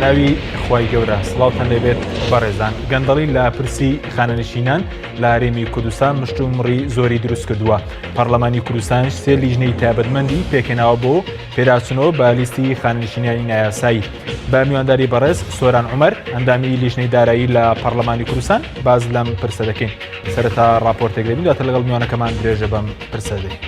بەناوی خوای گەورە سڵاوتان لێبێت بەڕێزان. گەندەڵی لە پرسی خانەنشینان لە هەرێمی کوردستان مشت و مڕی زۆری دروست کردووە. پەرلەمانی کوردستانش سێ لیژنەی تایبەتمەندی پێکێناوە بۆ پێداچوونەوە بە لیستی خانەنشینانی نایاسایی. بە میوانداری بەڕێز سۆران عومەر ئەندامی لیژنەی دارایی لە پەرلەمانی کوردستان باز لەم پرسە دەکەین. سەرەتا راپۆرتێک دەبین دواتر لەگەڵ میوانەکەمان درێژە بەم پرسە دەکەین.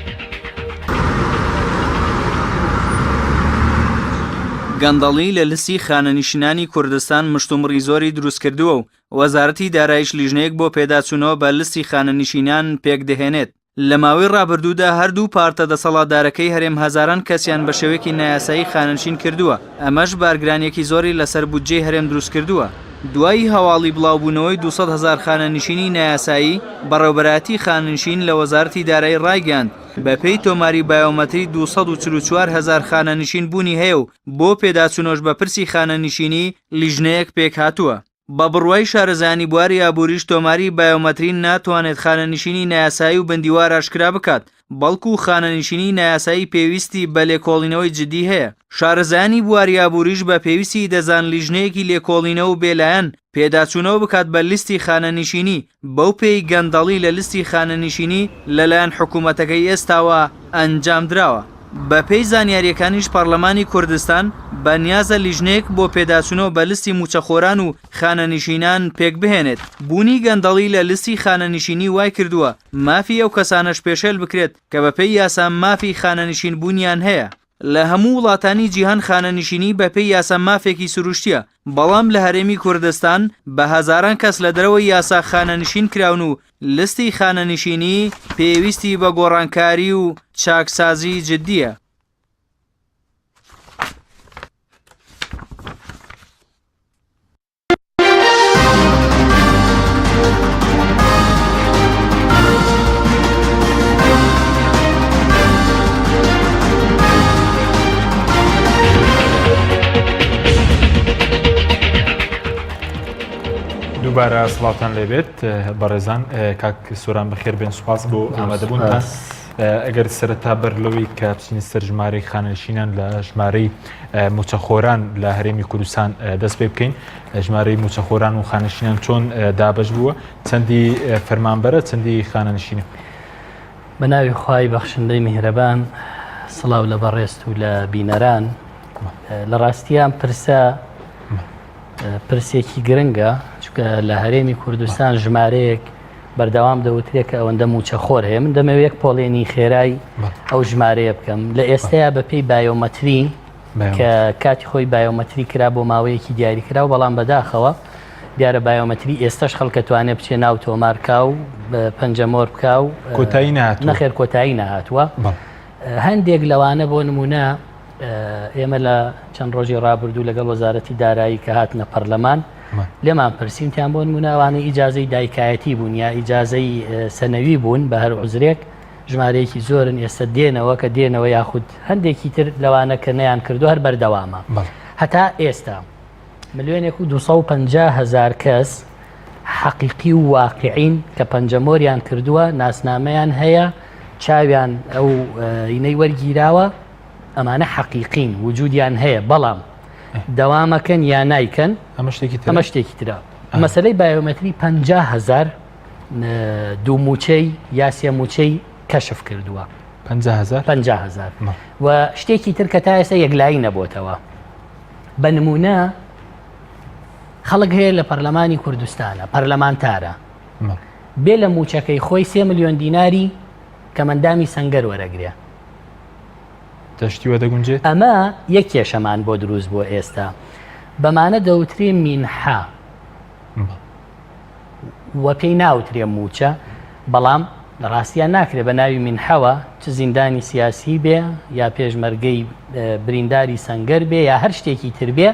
گەندەڵی لە لیستی خانەنشینانی کوردستان مشتومڕی زۆری دروست کردووە و وەزارەتی داراییش لیژنەیەک بۆ پێداچوونەوە بە لیستی خانەنشینان پێک دەهێنێت. لە ماوەی ڕابردوودا هەردوو پارتە دەسەڵاتدارەکەی هەرێم هەزاران کەسیان بە شێوەیەکی نایاسایی خانەنشین کردووە. ئەمەش بارگرانیەکی زۆری لەسەر بودجەی هەرێم دروست کردووە. دوایی هەواڵی بڵاوبوونەوەی 200,000 خانەنشینی نایاسایی بەڕێوەبەرایەتی خانەنشین لە وەزارەتی دارایی ڕایگەاند بە پێی تۆماری بایۆمەتری 244,000 خانەنشین بوونی هەیە و بۆ پێداچوونەوەش بە پرسی خانەنشینی لیژنەیەک پێک هاتووە. بە بڕوای شارەزانی بواری ئابووریش تۆماری بایۆمەتری ناتوانێت خانەنشینی نایاسایی و بەندیوار ئاشکرا بکات، بەڵکو خانەنشینی نایاسایی پێویستی بە لێکۆڵینەوەی جدی هەیە. شارەزانی بواری ئابووریش بە پێویستی دەزان لیژنەیەکی لێکۆڵینەوە و بێلایەن پێداچوونەوە بکات بە لیستی خانەنشینی. بەو پێی گەندەڵی لە لیستی خانەنشینی لەلایەن حکوومەتەکەی ئێستاوە ئەنجام دراوە. بە پێی زانیاریەکانیش پەرلەمانی کوردستان بەنیازە لیژنەیەک بۆ پێداچوونەوە بە لیستی موچەخۆران و خانەنشینان پێک بهێنێت. بوونی گەندەڵی لە لیستی خانەنشینی وای کردووە مافی ئەو کەسانەش پێشێل بکرێت کە بە پێی یاسا مافی خانەنشین بوونیان هەیە. لە هەموو وڵاتانی جیهان خانەنشینی بە پێی یاسا مافێکی سروشتیە، بەڵام لە هەرێمی کوردستان بە هەزاران کەس لە دەرەوەی یاسا خانەنشین کراون و لیستی خانەنشینی پێویستی بە گۆڕانکاری و چاکسازی جدیە. دووبارە سڵاوتان لێبێت بەڕێزان. کاک سۆران بەخێر بێن، سوپاس بۆ ئامادەبوونتان. ئەگەر سەرەتا بەر لەوەی کە بچینە سەر ژمارەی خانەنشینان لە ژمارەی موچەخۆران لە هەرێمی کوردستان دەست پێ بکەین. ژمارەی موچەخۆران و خانەنشینان چۆن دابەش بووە؟ چەندی فەرمانبەرە، چەندی خانەنشینە؟ بە ناوی خوای بەخشندەی میهرەبان، سڵاو لە بەڕێست و لە بینەران. لە ڕاستیان پرسێکی گرنگە، چونکە لە هەرێمی کوردستان ژمارەیەک بەردەوام دەوترێت کە ئەوەندە موچەخۆر هەیە. من دەمەوێت یەک پۆڵێنی خێرای ئەو ژمارەیە بکەم. لە ئێستایا بە پێی بایۆمەتری کە کاتی خۆی بایۆمەتری کرا بۆ ماوەیەکی دیاری کرا و بەڵام بەداخەوە دیارە بایۆمەتری ئێستاش خەڵکە توانێت بچێ ناو تۆمارکا و پەنجەمۆر بکا و کۆتایی نهاتووە. نەخێر کۆتایی نەهاتووە. هەندێک لەوانە بۆ نمونە ئێمە لە چەند ڕۆژی ڕابردوو لەگەڵ وەزارەتی دارایی کە هاتنە پەرلەمان لێمان پرسیمتیان بۆ نمونە ئەوانەی ئیجازەی دایکایەتی بوون یا ئیجازەی سەنەوی بوون بە هەر عوزرێک ژمارەیەکی زۆرن ئێستا دێنەوە کە دێنەوە یاخود هەندێکی تر لەوانە کە نەیان کردو هەر بەردەوامە. هەتا ئێستا 1,250,000 کەس حەقیقی و واقعین کە پەنجەمۆریان کردووە، ناسنامەیان هەیە، چاویان ئەو ئینەی وەرگیراوە، ئەمانە حەقیقین وجودیان هەیە، بەڵام دەوامەکەن یا نایکەن. ئەمە شتێکی ترە. مەسەلەی بایۆمەتری 50,000 دوو موچەی یا سێ موچەی کەشف کردووە. 50,000 و شتێکی تر کە تا ئێستا یەکلایی نەبووتەوە. بە نمونە خەڵک هەیە لە پەرلەمانی کوردستانە، پەرلەمانتارە، بێ لە موچەکەی خۆی 3 ملیۆن دیناری کەمەندامی سەنگەر وەرەگرێ. ئەمە یەک کێشەمان بۆ دروست بۆ ئێستا. بەمانە دەوترێ مینحا وە پێی ناوترێ موچە، بەڵام لە ڕاستیان ناکرێت بە ناوی مینحەوە چ زیندانی سیاسی بێ یا پێشمەرگەی برینداری سەنگەر بێ یا هەر شتێکی تر بێ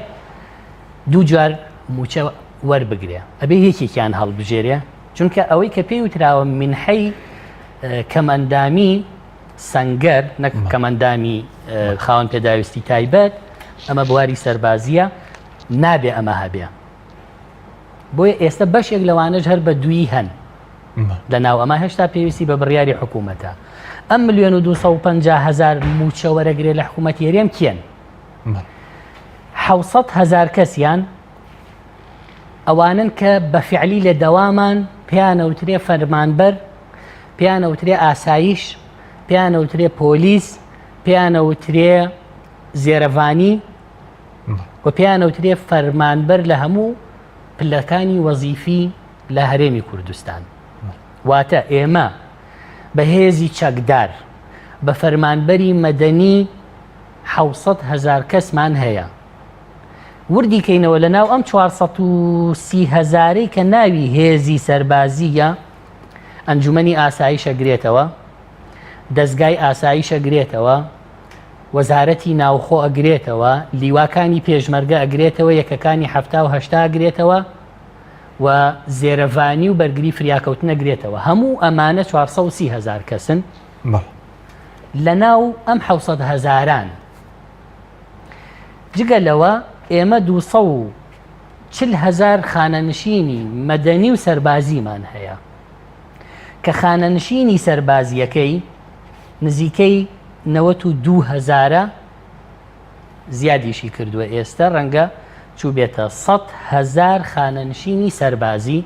دوو جار موچە وەربگرێ، ئەبێ یەکێکیان هەڵبژێرێ، چونکە ئەوەی کە پێی وتراوە مینحەی کەمەندامی سەنگەر نەک کەمەندامی خاوەن پێداویستی تایبەت، ئەمە بواری سەربازیە، نابێ ئەمە هەبێ. بۆیە ئێستا بەشێک لەوانەش هەر بە دووی هەن لە ناو ئەمە، هێشتا پێویستی بە بڕیاری حکوومەتە. ئەم 1,250,000 موچە وەرەگرێ لە حکوومەتی هەرێم کێن؟ 700,000 کەسیان ئەوانن کە بە فعلی لە دەوامان پیانەوترێ فەرمانبەر، پیانەوترێ ئاسایش، پیانەوترێ پۆلیس، پیانەوترێ زێرەڤانی و پیانەوترێ فەرمانبەر لە هەموو پلەکانی وەزیفی لە هەرێمی کوردستان. واتە ئێمە بە هێزی چەکدار بە فەرمانبەری مەدەنی 700,000 کەسمان هەیە. وردی کەینەوە لە ناو ئەم 430,000 کە ناوی هێزی سەربازیە، ئەنجومەنی ئاسایش ئەگرێتەوە، دەستگای ئاسایش ئەگرێتەوە، وەزارەتی ناوخۆ ئەگرێتەوە، لیواکانی پێشمەرگە ئەگرێتەوە، یەکەکانی 70 و 80 ئەگرێتەوە و زێرەڤانی و بەرگری فریاکەوتن ئەگرێتەوە. هەموو ئەمانە 430,000 کەسن لە ناو ئەم 700,000. جگە لەوە ئێمە 240,000 خانەنشینی مەدەنی و سەربازیمان هەیە کە خانەنشینی سەربازیەکەی نزیکەی 92,000 زیادیشی کردووە. ئێستا ڕەنگە چوو بێتە 100,000 خانەنشینی سەربازی،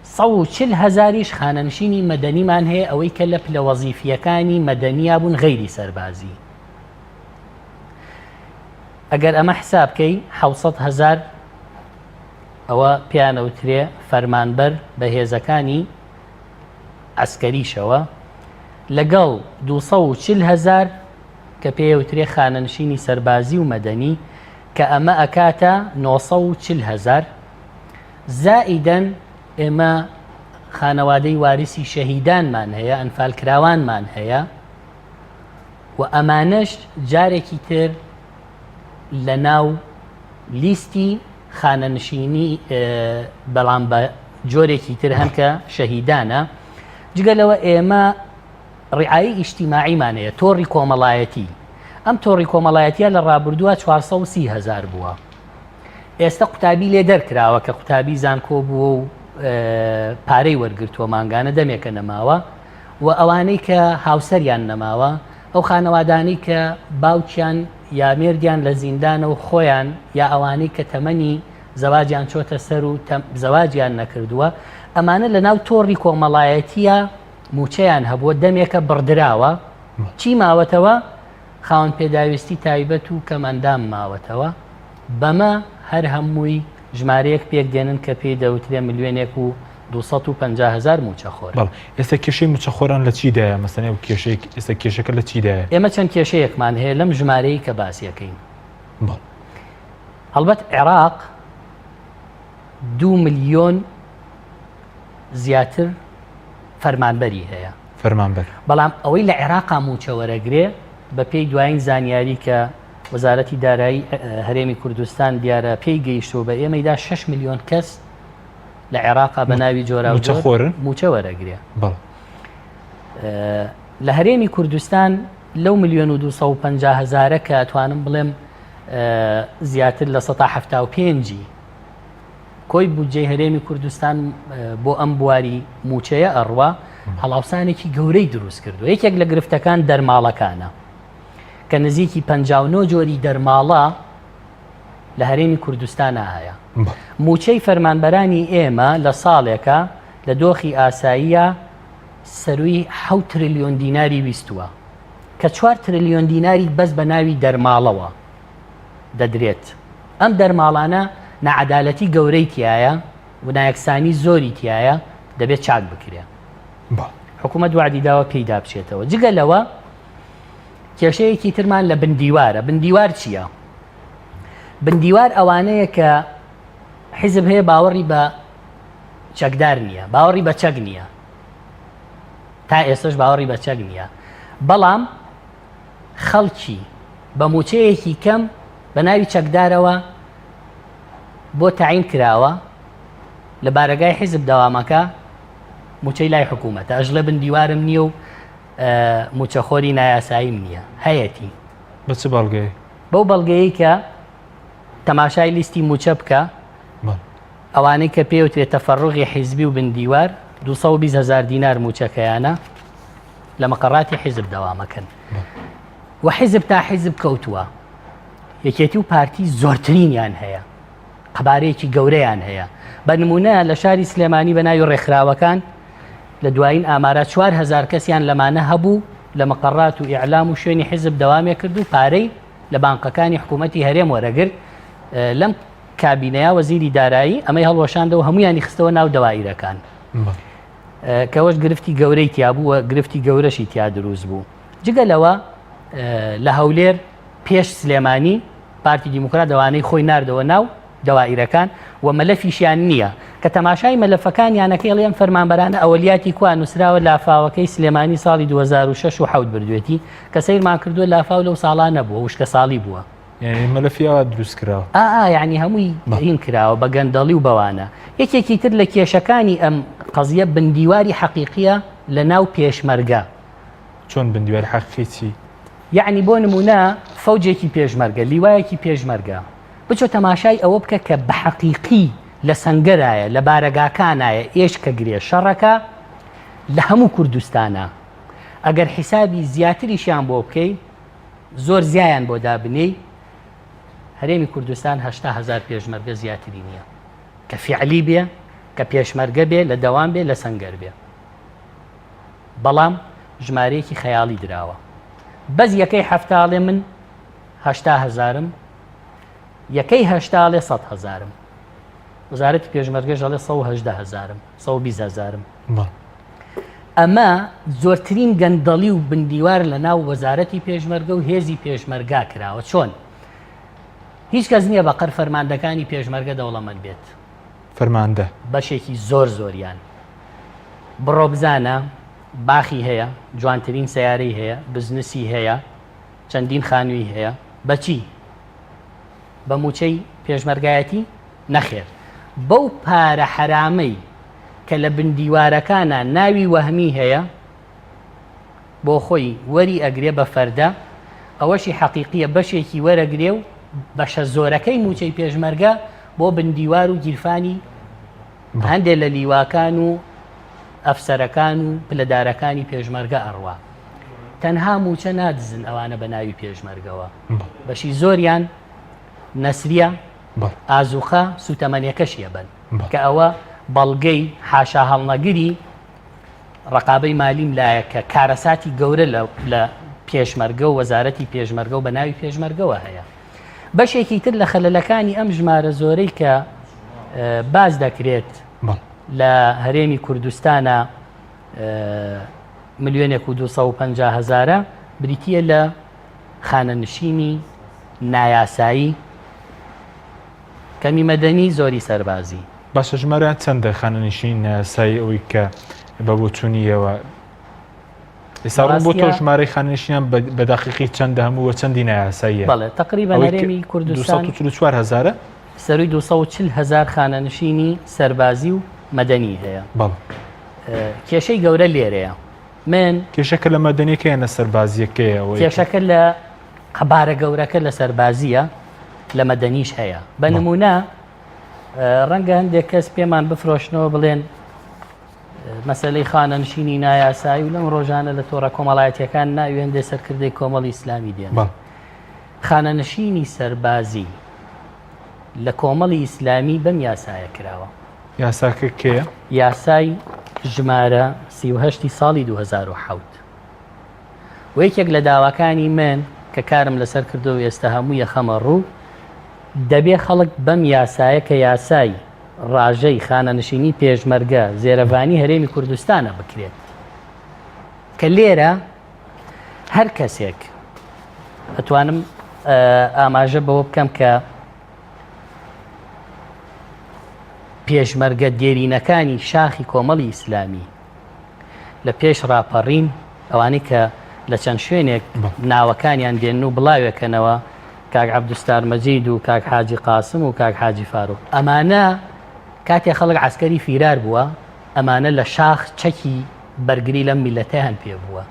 140,000 خانەنشینی مەدەنیمان هەیە، ئەوەی کە لە پلە وەزیفیەکانی مەدەنیا بوون غەیری سەربازی. ئەگەر ئەمە حسابکەی 700,000 ئەوە پیانەوترێ فەرمانبەر بە هێزەکانی ئەسکەریشەوە، لەگەڵ 240,000 کە پێوترێ خانەنشینی سەربازی و مەدەنی کە ئەمە ئەکاتە 940,000. زائیدەن ئێمە خانەوادەی واریسی شەهیدانمان هەیە، ئەنفالکراوانمان هەیە و ئەمانەش جارێکی تر لە ناو لیستی خانەنشینی بەڵام بە جۆرێکی تر هەن کە شەهیدانە. جگەلەوە ئێمە ڕیعایی ئیجتیماعیمان هەیە، تۆڕی کۆمەڵایەتی. ئەم تۆڕی کۆمەڵایەتیە لە ڕابردووە 430,000 بووە. ئێستا قوتابی لێ دەرکراوە کە قوتابی زانکۆ بووە و پارەی وەرگرتووە، مانگانە دەمێکە نەماوە و ئەوانەی کە هاوسەریان نەماوە، ئەو خانەوادانەی کە باوکیان یا مێردیان لە زیندانە و خۆیان یا ئەوانەی کە تەمەنی زەواجیان چۆتە سەر و زەواجیان نەکردووە، ئەمانە لە ناو تۆڕی کۆمەڵایەتیە موچەیان هەبووە، دەمێکە بڕدراوە. چی ماوەتەوە؟ خاوەن پێداویستی تایبەت و کەمەندام ماوەتەوە. بەمە هەر هەمووی ژمارەیەک پێک دێنن کە پێی دەوترێ 1,250,000 موچەخۆر. ئێستا کێشەی موچەخۆران لە چیدایە؟ مەسەنێ و ئێستا کێشەکە لە چیدایە؟ ئێمە چەند کێشەیەکمان هەیە لەم ژمارەی کە باسیەکەین. هەڵبەت عێراق 2 ملیۆن زیاتر فەرمانبەری هەیە، فەرمانبەر. بەڵام ئەوەی لە عێراقا موچە وەرەگرێ بە پێی دوایین زانیاری کە وەزارەتی دارایی هەرێمی کوردستان دیارە پێی گەیشتەوە بە ئێمەیدا 6 ملیۆن کەس لە عێراقا بە ناوی جۆراوجۆر موچە وەرەگرێ. لە هەرێمی کوردستان لەو 1,250,000 کە ئەتوانم بڵێم زیاتر لە 175 کۆی بودجەی هەرێمی کوردستان بۆ ئەم بواری موچەیە ئەڕوا هەڵاوسانێکی گەورەی دروست کردو. یەکێک لە گرفتەکان دەرماڵەکانە کە نزیکی 59 جۆری دەرماڵە لە هەرێمی کوردستانە هەیە. موچەی فەرمانبەرانی ئێمە لە ساڵێکە لە دۆخی ئاساییە سەروی 7 تریلیۆن دیناری ویستووە کە 4 تریلیۆن دیناری بەس بە ناوی دەرماڵەوە دەدرێت. ئەم دەرماڵانە نەعەدالەتی گەورەی تایە و نایەکسانی زۆری تایە، دەبێت چاک بکرێ. حکوومەت وعدی داوە پێیدا بچێتەوە. جگە لەوە کێشەیەکی ترمان لە بندیوارە. بندیوار چییە؟ بندیوار ئەوانەیە کە حیزب هەیە باوەڕی بە چەکدار نییە، باوەڕی بە چەک نییە، تا ئێستش باوەڕی بە چەک نییە، بەڵام خەڵکی بە موچەیەکی کەم بە ناوی چەکدارەوە بۆ تاعین کراوە لە بارەگای حیزب دەوامەکە موچەی لای حکوومەتە. ئەژڵە بندیوارم نییە و موچەخۆری نایاساییم نییە، هەیەتی. بە چ بەڵگەی؟ بەو بەڵگەیە کە تەماشای لیستی موچە بکە، ئەوانەی کە پێوترێت تەفەڕوغی حیزبی و بندیوار 220,000 دینار موچەکەیانە لە مەقەڕاتی حیزب دەوامەکەن و حیزب تا حیزب کەوتووە. یەکێتی و پارتی زۆرترینیان هەیە، قەبارەیەکی گەورەیان هەیە. بە نمونە لە شاری سلێمانی بە ناوی ڕێکخراوەکان لە دوایین ئامارە 4,000 کەسیان لەمانە هەبوو لە مەقەڕات و ئیعلام و شوێنی حیزب دەوامێ کرد و پارەی لە بانقەکانی حکوومەتی هەرێم وەرەگرت. لەم کابینەیە وەزیری دارایی ئەمەی هەڵوەشاندەوە هەمویانی خستەوە ناو دەوائیرەکان کەوەش گرفتی گەورەی تیا بووە، گرفتی گەورەشی تیا دروست بوو. جگە لەوە لە هەولێر پێش سلێمانی پارتی دیموکرات دەوانەی خۆی ناردەوە ناو دەوائیرەکان و مەلەفیشیان نییە کە تەماشای مەلەفەکانیانەکەی لێم فەرمانبەرانە ئەوەلیاتی کوان نووسراوە لافاوەکەی سلێمانی ساڵی 2006 و حەوت بردوێتی کە سەیرمان کردووە لافاو لەو ساڵان نەبووە وشکە ساڵی بووە. مەلەفیاوە دروست کراوە یعنی هەمووی هین کراوە بە گەندەڵی و بەوانە. یەکێکی تر لە کێشەکانی ئەم قەزیە بندیواری حەقیقیە لە ناو پێشمەرگە. چۆن بندیواری حەقیقی چی؟ یعنی بۆ نمونە فەوجێکی پێشمەرگە، لیوایەکی پێشمەرگە بچۆ تەماشای ئەوە بکە کە بە حەقیقی لە سەنگەرایە لە بارەگاکانایە ئێش کە گرێ شەڕەکە لە هەموو کوردستانە. ئەگەر حیسابی زیاتریشیان بۆ بکەی زۆر زیایان بۆ دابنەی هەرێمی کوردستان 8,000 پێشمەرگە زیاتری نییە کە فیعلی بێ کە پێشمەرگە بێ لە دەوام بێ لە سەنگەر بێ. بەڵام ژمارەیەکی خەیاڵی دراوە. بەس یەکەی هەفتاڵێ من 8,000م، یەکەی هەشتاڵێ 100,000م، وزارەتی پێشمەرگەش ئەڵێ 118,000م 120,000م. ئەمە زۆرترین گەندەڵی و بندیوار لە ناو وەزارەتی پێشمەرگە و هێزی پێشمەرگا کراوە. چۆن؟ هیچ کەس نییە بەقەر فەرماندەکانی پێشمەرگە دەوڵەمەند بێت. فەرماندە بەشێکی زۆریان بڕۆ بزانە باخی هەیە، جوانترین سیارەی هەیە، بزنسی هەیە، چەندین خانووی هەیە. بەچی؟ بە موچەی پێشمەرگایەتی؟ نەخێر، بەو پارە حرامەی کە لە بندیوارەکانە ناوی وەهمی هەیە بۆ خۆی وەری ئەگرێ بە فەردە، ئەوەشی حەقیقیە بەشێکی وەرەگرێ و بەشە زۆرەکەی موچەی پێشمەرگە بۆ بندیوار و گیرفانی هەندێک لە لیواکان و ئەفسەرەکان و پلەدارەکانی پێشمەرگە ئەڕوا. تەنها موچە نادزن ئەوانە بە ناوی پێشمەرگەوە، بەشی زۆریان نەسریە، ئازوخە، سوتەمەنیەکەشیە بن کە ئەوە بەڵگەی حاشا هەڵنەگری ڕقابەی مالیم لایە کە کارەساتی گەورە لە پێشمەرگە و وەزارەتی پێشمەرگە و بە ناوی پێشمەرگەوە هەیە. بەشێکی تر لە خەلەلەکانی ئەم ژمارە زۆرەی کە باز دەکرێت لە هەرێمی کوردستانە 1,250,000 بریتیە لە خانەنشینی نایاسایی، کەمی مەدەنی، زۆری سەربازی. باشە ژمارەیان چەندە خانەنشین نایاسایی ئەوەی کە بە بۆچوونیەوە ئێستا ڕوون بۆ تۆ ژمارەی خانەنشینیان بە دەقیقی چەندە هەموو چەندی نایاساییە؟ بەڵێ تقریبا هەرێمی کوردستان 244,000 سەروی 240,000 خانەنشینی سەربازی و مەدەنی هەیە. کێشەی گەورە لێرەیە. من کێشەکە لە مەدەنیەکە یانە سەربازیەکەیە؟ کێشەکە لە قەبارە گەورەکە لە سەربازیە، لە مەدەنیش هەیە. بە نمونە ڕەنگە هەندێک کەس پێمان بفرۆشنەوە بڵێن مەسەلەی خانەنشینی نایاسایی و لەم ڕۆژانە لە تۆڕە کۆمەڵایەتیەکان ناوی هەندێک سەرکردەی کۆمەڵی ئیسلامی دێن. خانەنشینی سەربازی لە کۆمەڵی ئیسلامی بەم یاسایە کراوە. یاساکە کێیە؟ یاسای ژمارە 38 ساڵی 2007 و یەکێک لە داواکانی من کە کارم لەسەر کردەوە ئێستا هەموویە خەمە ڕوو دەبێ خەڵک بەم یاسایە کە یاسای ڕاژەی خانەنشینی پێشمەرگە زێرەڤانی هەرێمی کوردستانە بکرێت کە لێرە هەر کەسێک ئەتوانم ئاماژە بەوە بکەم کە پێشمەرگە دێرینەکانی شاخی کۆمەڵی ئیسلامی لە پێش ڕاپەڕین ئەوانەی کە لە چەند شوێنێک ناوەکانیان دێن و بڵاوێکەنەوە کاک عەبدوستار مەجید و کاک حاجی قاسم و کاک حاجی فاروق، ئەمانە کاتێک خەڵک عەسکەری فیرار بووە ئەمانە لە شاخ چەکی بەرگری لەم میلەتەیان پێ بووە.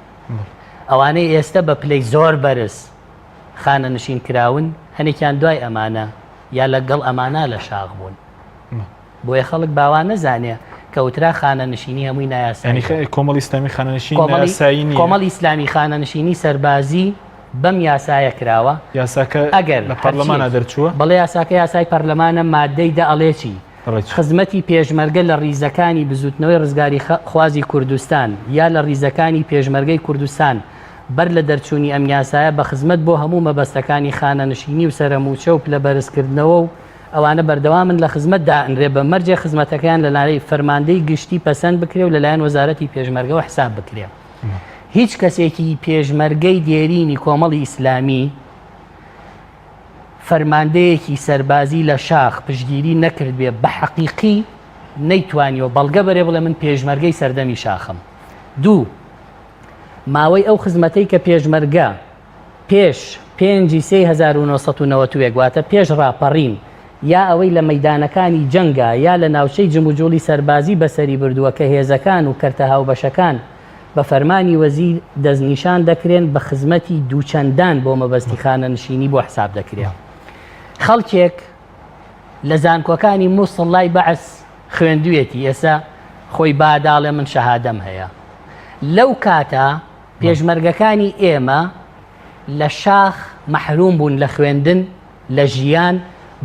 ئەوانەی ئێستا بە پلەی زۆر بەرز خانەنشین کراون هەنێکیان دوای ئەمانە یا لەگەڵ ئەمانە لە شاخ بوون. بۆیە خەڵک باوان نەزانێ کەوترا خانەنشینی هەمووی نایاسایی. کۆمەڵی ئیسلامی خانەنشینی نایاسایی نیە. کۆمەڵی ئیسلامی خانەنشینی سەربازی بەم یاسایە کراوە یاساکە ئەگەر لە پەرلەمانە دەرچووە بەڵێ یاساکە یاسای پەرلەمانە مادەی دە ئەڵێکی خزمەتی پێشمەرگە لە ڕیزەکانی بزوتنەوەی ڕزگاری خوازی کوردستان یا لە ڕیزەکانی پێشمەرگەی کوردستان بەر لە دەرچوونی ئەم یاسایە بە خزمەت بۆ هەموو مەبەستەکانی خانەنشینی و سەرەموچە و پلە بەرزکردنەوە و ئەوانە بەردەوامن لە خزمەتدا ئەنرێ بە مەرجێ خزمەتەکان لە لارەی فەرماندەی گشتی پەسەند بکرێ و لەلایەن وەزارەتی پێشمەرگەوە حساب بکرێ. هیچ کەسێکی پێشمەرگەی دێرینی کۆمەڵی ئیسلامی فەرماندەیەکی سەربازی لە شاخ پشتگیری نەکرد بێ بە حەقیقی نەیتوانیەوە بەڵگە بەرێ بڵێ من پێشمەرگەی سەردەمی شاخم. دوو ماوەی ئەو خزمەتەی کە پێشمەرگە پێش 5/1992 واتە پێش ڕاپەڕین یا ئەوەی لە مەیدانەکانی جەنگە یا لە ناوچەی جموجوڵی سەربازی بەسەری بردووە کە هێزەکان و کەرتە هاوبەشەکان بە فەرمانی وەزیر دەستنیشان دەکرێن بە خزمەتی دووچەندان بۆ مەبەستی خانەنشینی بۆ حساب دەکرێت. خەڵکێک لە زانکۆکانی مووسڵ لای بەعس خوێندوێتی ئێستا خۆی باداڵێ من شەهادەم هەیە. لەو کاتە پێشمەرگەکانی ئێمە لە شاخ مەحروم بوون لە خوێندن لە ژیان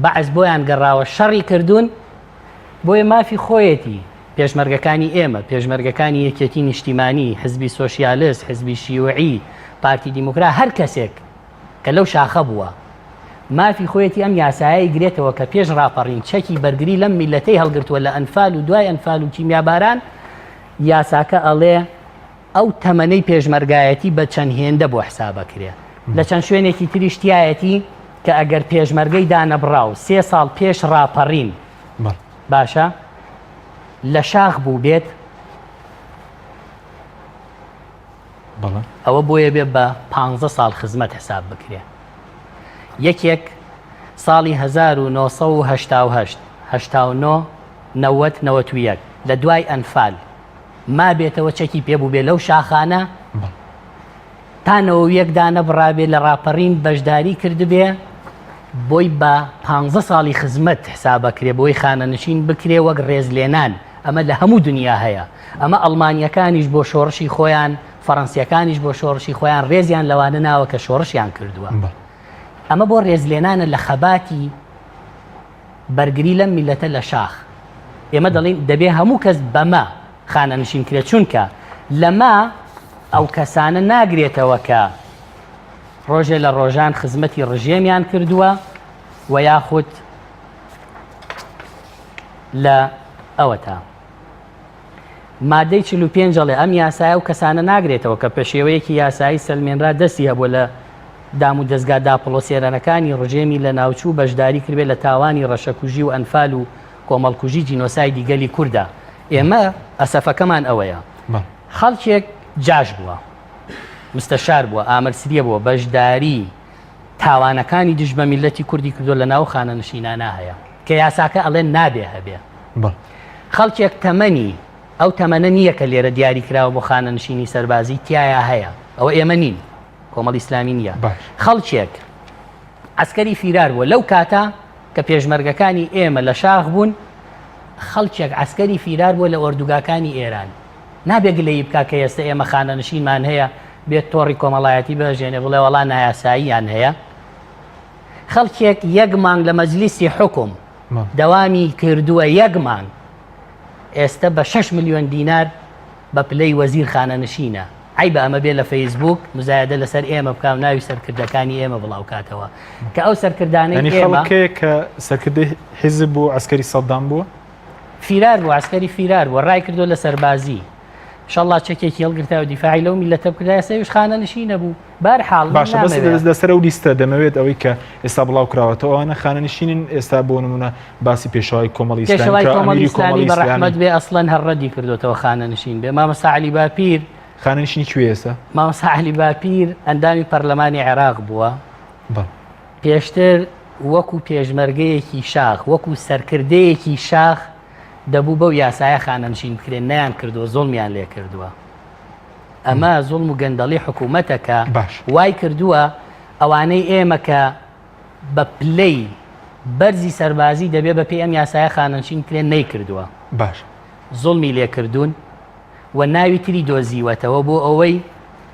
بەعس بۆیان گەڕاوە شەڕی کردوون بۆیە مافی خۆیەتی پێشمەرگەکانی ئێمە پێشمەرگەکانی یەکێتی نیشتیمانی حزبی سۆشیالست حزبی شیوعی پارتی دیموکرات هەر کەسێک کە لەو شاخە بووە مافی خۆیەتی ئەم یاسایە گرێتەوە کە پێش ڕاپەڕین چەکی بەرگری لەم میلەتەی هەڵگرتووە لە ئەنفال و دوای ئەنفال و کیمیاباران یاساکە ئەڵێ ئەو تەمەنەی پێشمەرگایەتی بە چەند هێندە بۆ حسابەکرێ لە چەند شوێنێکی تریشتایەتی کە ئەگەر پێشمەرگەی دانەبراو 3 ساڵ پێش ڕاپەڕین باشە لە شاخ بوو بێت ئەوە بۆیە بێ بە 15 ساڵ خزمەت حساب بکرێ. یەکێک ساڵی 1970 89 لە دوای ئەنفال ما بێتەوە چەکی پێبوو بێ لەو شاخانە تانەوە یەکدانە بڕابێ لە ڕاپەڕین بەشداری کردبێ بۆی بە 15 ساڵی خزمەت حسابەکرێ بۆی خانەنشین بکرێ وەک ڕێزلێنان. ئەمە لە هەموو دنیا هەیە. ئەمە ئەڵمانیەکانیش بۆ شۆڕشی خۆیان فەڕەنسیەکانیش بۆ شۆڕشی خۆیان ڕێزیان لەوانە ناوە کە شۆڕشیان کردووە. ئەمە بۆ ڕێزلێنانە لە خەباتی بەرگری لەم میلەتە لە شاخ. ئێمە دەڵین دەبێ هەموو کەس بەمە خانەنشین کرێت چونکە لەما ئەو کەسانە ناگرێتەوە کە ڕۆژێ لە ڕۆژان خزمەتی ڕژێمیان کردووە و یاخود لە ئەوە تا مادەی 45 ئەم یاسایە و کەسانە ناگرێتەوە کە پێشێوەیەکی یاسایی سەلمێنرا دەستی هەبووە لە دام و دەستگا داپڵۆسێرانەکانی ڕژێمی لە ناوچوو بەشداری کردبێت لە تاوانی ڕەشەکوژی و ئەنفال و کۆمەڵکوژی جینۆسایدی گەلی کووردا. ئێمە ئەسەفەکەمان ئەوەیە خەڵکێک جاش بووە مستەشار بووە ئامەرسریە بووە بەشداری تاوانەکانی دژ بە میلەتی کوردی کردو لە ناو خانەنشینانە هەیە کە یاساکە ئەڵێ نابێ هەبێ. خەڵکێک تەمەنی ئەو تەمەنە نییە کە لێرە دیاری کراوە بۆ خانەنشینی سەربازی تایە هەیە ئەوە ئێمە نین کۆمەڵی ئیسلامی نییە. خەڵکێک عسکەری فیرار بووە لەو کاتە کە پێشمەرگەکانی ئێمە لە شاخ بوون خەڵکێک عسکەری فیرار بووە لە ئۆردوگاکانی ئێران نابێ گلەیی بکا کە ئێستا ئێمە خانەنشینمان هەیە بێت تۆڕی کۆمەڵایەتی بەژێنێ بڵێ وەڵا نایاساییان هەیە. خەڵکێک یەک مانگ لە مەجلیسی حکوم دەوامی کردووە یەک مانگ ئێستا بە 6 ملیۆن دینار بە پلەی وەزیر خانەنشینە. عیبە ئەمە بێ لە فەیسبوک مزایدە لەسەر ئێمە بکاو ناوی سەرکردەکانی ئێمە بڵاو کاتەوە کە ئەو سەرکردانەی ئێمە کە سەرکردەی حیزب بوو عسکەری سەدام بووە فیرار بوو عسکەری فیرار بووە ڕای کردو لە سەربازی شەڵڵا چەکێکی هەڵگرتاوە دیفاعی لەو میلەتە بکرا سەویش خانەنشینە بوو بەرحاڵ باشە بەس لەسەر ئەو لیستە دەمەوێت ئەوەی کە ئێستا بڵاو کراوەتەوە ئەوانە خانەنشینن ئێستا بۆ نمونە باسی پێشەوەی کۆمەڵی ئیسلامی بەڕەحمەت بێ ئەسڵەن هەرڕەدی کردوتەوە خانەنشین بێ مامەستا عەلی باپیر خانەنشینی کوێ ئێستا مامەستا عەلی باپیر ئەندامی پەرلەمانی عێراق بووە پێشتر وەکو پێشمەرگەیەکی شاخ وەکو سەرکردەیەکی شاخ دەبوو بەو یاسایە خانەنشین بکرێن نیان کردووە زوڵمیان لێ کردووە. ئەمە زوڵم و گەندەڵی حکوومەتەکە وای کردووە ئەوانەی ئێمە کە بە پلەی بەرزی سەربازی دەبێ بە پێی ئەم یاسایە خانەنشین کرێن نەیکردووە زوڵمی لێ کردوون و ناوی تری دۆزیوەتەوە بۆ ئەوەی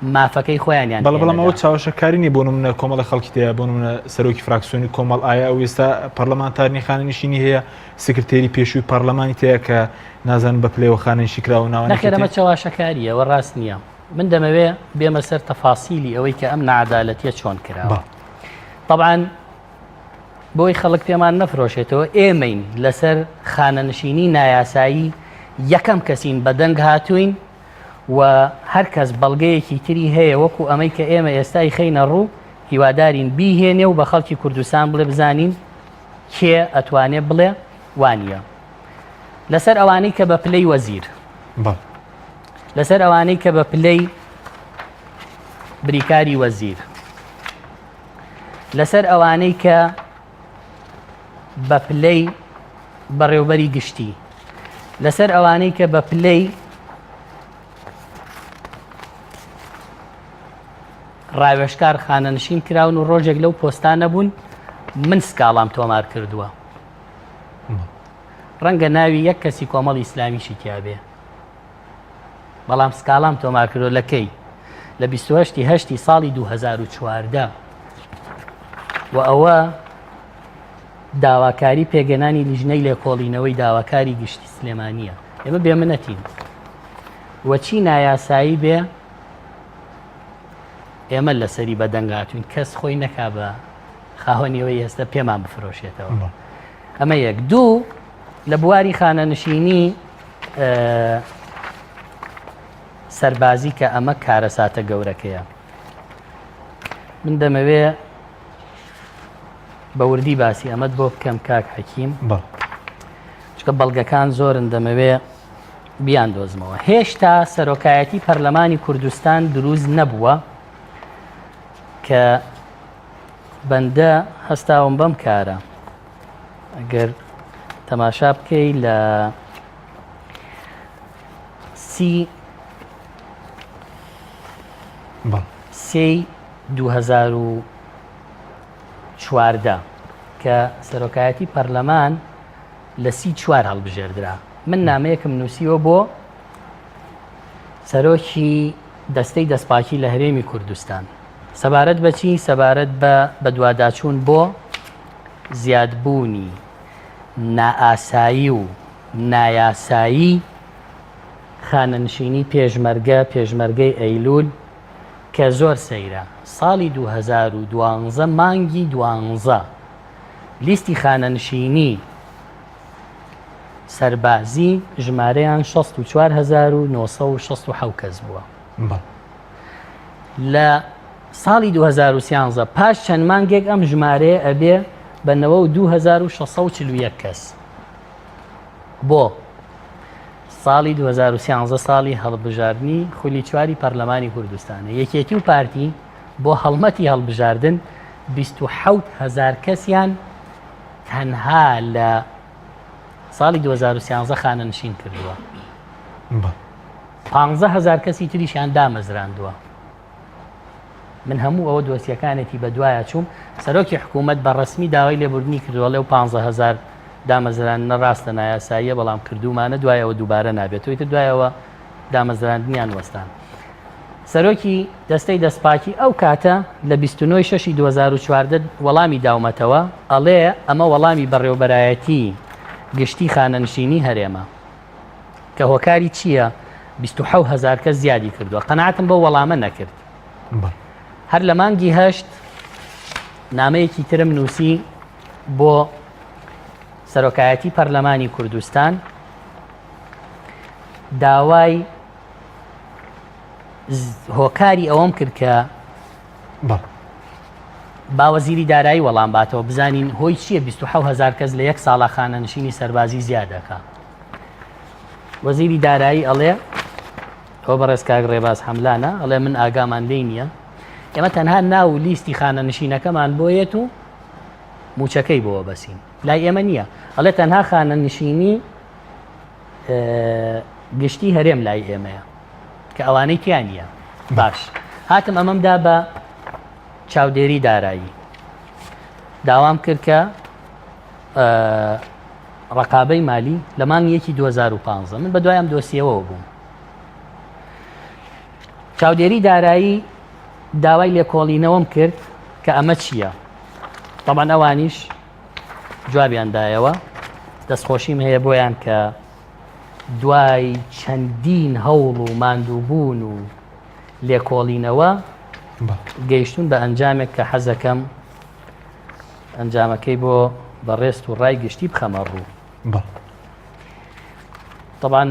مافەکەی خۆیانیان بەڵام ئەوە چاوەشەکاری نیە بۆ نمونە کۆمەڵی خەڵکی تەیە بۆ نمونە سەرۆکی فراکسیۆنی کۆمەڵ ئایا ئەو ئێستا پەرلەمانتارنی خانەنشینی هەیە سکرتێری پێشووی پەرلەمانی تەیە کە نازانم بە پلەیەوە خانەنشی کراوە ناوە نەخێرەمە چاواشەکاریەوە ڕاست نییە من دەمەوێ بێمە سەر تەفاسیلی ئەوەی کە ئەم نەعەدالەتیە چۆن کراوە طبعاً بۆی خەڵک پێمان نەفرۆشێتەوە ئێمەین لەسەر خانەنشینی نایاسایی یەکەم کەسین بە دەنگ هاتوین و هەر کەس بەڵگەیەکی تری هەیە وەکو ئەمەی کە ئێمە ئێستای خەینە ڕوو هیوادارین بیهێنێ و بە خەڵکی کوردستان بڵێ بزانین کێ ئەتوانێت بڵێ وانە لەسەر ئەوانەی کە بە پلەی وەزیر لەسەر ئەوانەی کە بە پلەی بریکاری وەزیر لەسەر ئەوانەی کە بە پلەی بەڕێوبەری گشتی لەسەر ئەوانەی کە بە پلەی ڕاوێژکار خانەنشین کراون و ڕۆژێک لەو پۆستانە بوون من سکاڵام تۆمار کردووە ڕەنگە ناوی یەک کەسی کۆمەڵی ئیسلامیشی تیابێ بەڵام سکاڵام تۆمار کردو لەکەی لە 28 ساڵی 2014 و ئەوە داواکاری پێگەنانی لیژنەی لێکۆڵینەوەی داواکاری گشتی سلێمانیە ئێمە بێمنەتین وەچی نایاسایی بێ ئێمە لەسەری بەدەنگاتوین کەس خۆی نەکا بە خاوەنیەوەی ئێستا پێمان بفرۆشێتەوە ئەمە یەک دوو لە بواری خانەنشینی سەربازی کە ئەمە کارەساتە گەورەکەیە من دەمەوێ بە وردی باسی ئەمەد بۆ بکەم کاک حەکیم چکە بەڵگەکان زۆرن دەمەوێ بیان دۆزمەوە هێشتا سەرۆکایەتی پەرلەمانی کوردستان دروست نەبووە کە بەندە هەستاوم بەم کارە ئەگەر تەماشا بکەی لە سی 2014 کە سەرۆکایەتی پەرلەمان لە 34 هەڵبژێردرا من نامەیەکم نووسیوە بۆ سەرۆکی دەستەی دەستپاکی لە هەرێمی کوردستان سەبارەت بەچی سەبارەت بە دوواداچوون بۆ زیادبوونی نائاسایی و نایاسایی خانەنشینی پێشمەرگەی ئەیلول کە زۆر سەیرە ساڵی 2012 مانگی 12 لیستی خانەنشینی سەربازی ژمارەیان 64967 کەس بووە لە ساڵی 2013 پاش چەند مانگێک ئەم ژمارەیە ئەبێ بە 2641 کەس بۆ ساڵی 2013 ساڵی هەڵبژاردننی خولی چواری پەرلەمانی کوردستانە یەکێتی و پارتی بۆ هەڵمەتی هەڵبژاردن 27,000 کەسیان تەنها لە ساڵی 2013 خانەنشین کردووە 15,000 کەسی تریشیان دامەزراندووە من هەموو ئەوە دۆسیەکانێتی بە دوایە چووم سەرۆکی حکوومەت بە ڕسمی داوای لێبوردنی کردووە لەو 15,000 دامەزران نەڕاستە نایاساییە بەڵام کردومانە دوایەوە دووبارە نابێتەوەی تر دوایەوە دامەزراندنیان وەستان سەرۆکی دەستەی دەستپاکی ئەو کاتە لە 29/6/2014 وەڵامی داومەتەوە ئەڵێ ئەمە وەڵامی بەڕێوەبەرایەتی گشتی خانەنشینی هەرێمە کە هۆکاری چییە 27,000 کەس زیادی کردووە قەناعەتم بە وەڵامە نەکرد هەر لە مانگی هەشت نامەیەکی ترم نووسی بۆ سەرۆکایەتی پەرلەمانی کوردستان داوای هۆکاری ئەوەم کرد کە باوەزیری دارایی وەڵام باتەوە بزانین هۆی چییە 27,000 کەس لە یەک ساڵە خانەنشینی سەربازی زیادەکە وەزیری دارایی ئەڵێ ئەو بەڕێز کاک ڕێباز حەملانە ئەڵێ من ئاگامان لێی نییە ئێمە تەنها ناو لیستی خانەنشینەکەمان بۆیەت و موچەکەی بۆوە بەسین لای ئێمە نییە ئەڵێ تەنها خانەنشینی گشتی هەرێم لای ئێمەیە کە ئەوانەی تیان نیە باش هاتم ئەمەمدا بە چاودێری دارایی داوام کرد کە ڕقابەی مالی لە مانگێکی 2015 من بە دوایم دۆسیەوە بووم چاودێری دارایی داوای لێکۆڵینەوەم کرد کە ئەمە چییە؟ طبعا ئەوانیش جوابیاندایەوە دەستخۆشیم هەیە بۆیان کە دوای چەندین هەوڵ و ماندووبوون و لێکۆڵینەوە گەیشتون بە ئەنجامێک کە حەزەکەم ئەنجامەکەی بۆ بەڕێست و ڕای گشتی بخەمە ڕوو. طبعا